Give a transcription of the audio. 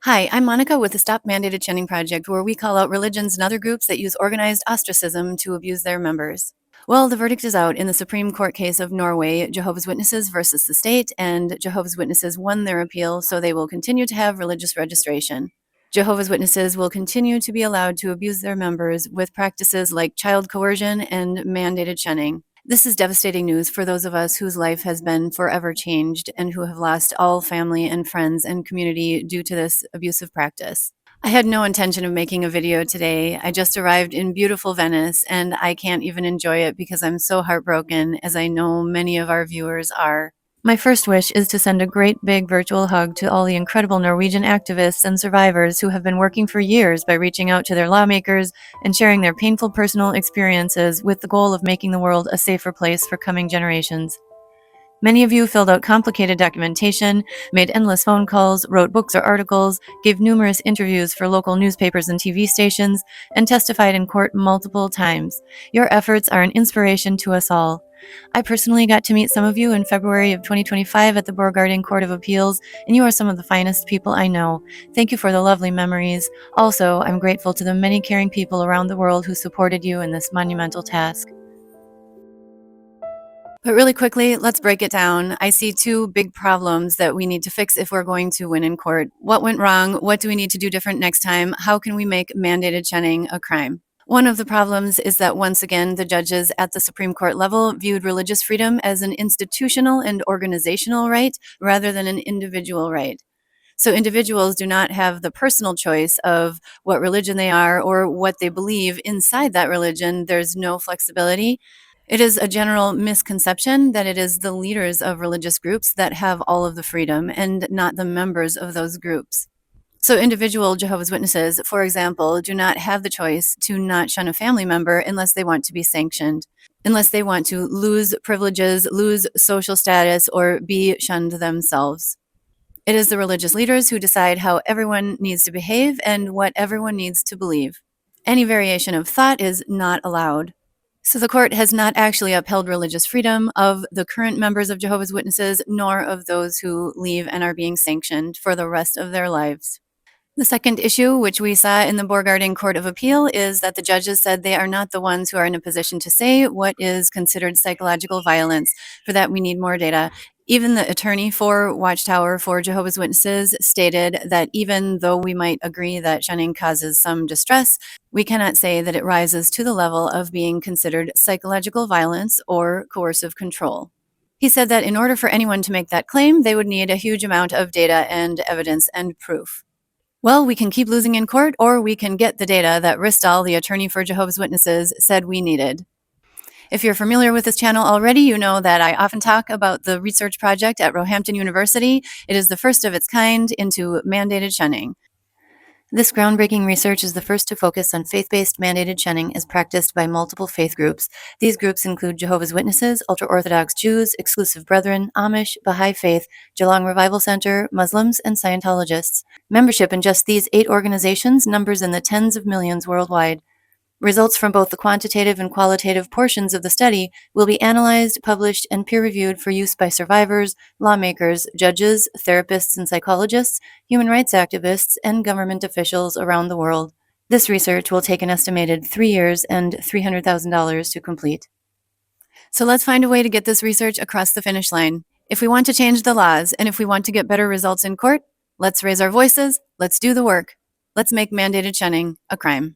Hi, I'm Monica with the Stop Mandated Shunning Project, where we call out religions and other groups that use organized ostracism to abuse their members. Well, the verdict is out in the Supreme Court case of Norway, Jehovah's Witnesses versus the state, and Jehovah's Witnesses won their appeal, so they will continue to have religious registration. Jehovah's Witnesses will continue to be allowed to abuse their members with practices like child coercion and mandated shunning. This is devastating news for those of us whose life has been forever changed and who have lost all family and friends and community due to this abusive practice. I had no intention of making a video today. I just arrived in beautiful Venice and I can't even enjoy it because I'm so heartbroken, as I know many of our viewers are. My first wish is to send a great big virtual hug to all the incredible Norwegian activists and survivors who have been working for years by reaching out to their lawmakers and sharing their painful personal experiences with the goal of making the world a safer place for coming generations. Many of you filled out complicated documentation, made endless phone calls, wrote books or articles, gave numerous interviews for local newspapers and TV stations, and testified in court multiple times. Your efforts are an inspiration to us all. I personally got to meet some of you in February of 2025 at the Borgarting Court of Appeals, and you are some of the finest people I know. Thank you for the lovely memories. Also, I'm grateful to the many caring people around the world who supported you in this monumental task. But really quickly, let's break it down. I see two big problems that we need to fix if we're going to win in court. What went wrong? What do we need to do different next time? How can we make mandated shunning a crime? One of the problems is that once again, the judges at the Supreme Court level viewed religious freedom as an institutional and organizational right rather than an individual right. So individuals do not have the personal choice of what religion they are or what they believe inside that religion. There's no flexibility. It is a general misconception that it is the leaders of religious groups that have all of the freedom and not the members of those groups. So individual Jehovah's Witnesses, for example, do not have the choice to not shun a family member unless they want to be sanctioned, unless they want to lose privileges, lose social status, or be shunned themselves. It is the religious leaders who decide how everyone needs to behave and what everyone needs to believe. Any variation of thought is not allowed. So the court has not actually upheld religious freedom of the current members of Jehovah's Witnesses, nor of those who leave and are being sanctioned for the rest of their lives. The second issue, which we saw in the Borgarting Court of Appeal, is that the judges said they are not the ones who are in a position to say what is considered psychological violence. For that, we need more data. Even the attorney for Watchtower for Jehovah's Witnesses stated that even though we might agree that shunning causes some distress, we cannot say that it rises to the level of being considered psychological violence or coercive control. He said that in order for anyone to make that claim, they would need a huge amount of data and evidence and proof. Well, we can keep losing in court, or we can get the data that Ristal, the attorney for Jehovah's Witnesses, said we needed. If you're familiar with this channel already, you know that I often talk about the research project at Roehampton University. It is the first of its kind into mandated shunning. This groundbreaking research is the first to focus on faith-based mandated shunning as practiced by multiple faith groups. These groups include Jehovah's Witnesses, ultra-Orthodox Jews, Exclusive Brethren, Amish, Bahá'í Faith, Geelong Revival Center, Muslims, and Scientologists. Membership in just these 8 organizations numbers in the tens of millions worldwide. Results from both the quantitative and qualitative portions of the study will be analyzed, published, and peer-reviewed for use by survivors, lawmakers, judges, therapists and psychologists, human rights activists, and government officials around the world. This research will take an estimated 3 years and $300,000 to complete. So let's find a way to get this research across the finish line. If we want to change the laws, and if we want to get better results in court, let's raise our voices, let's do the work. Let's make mandated shunning a crime.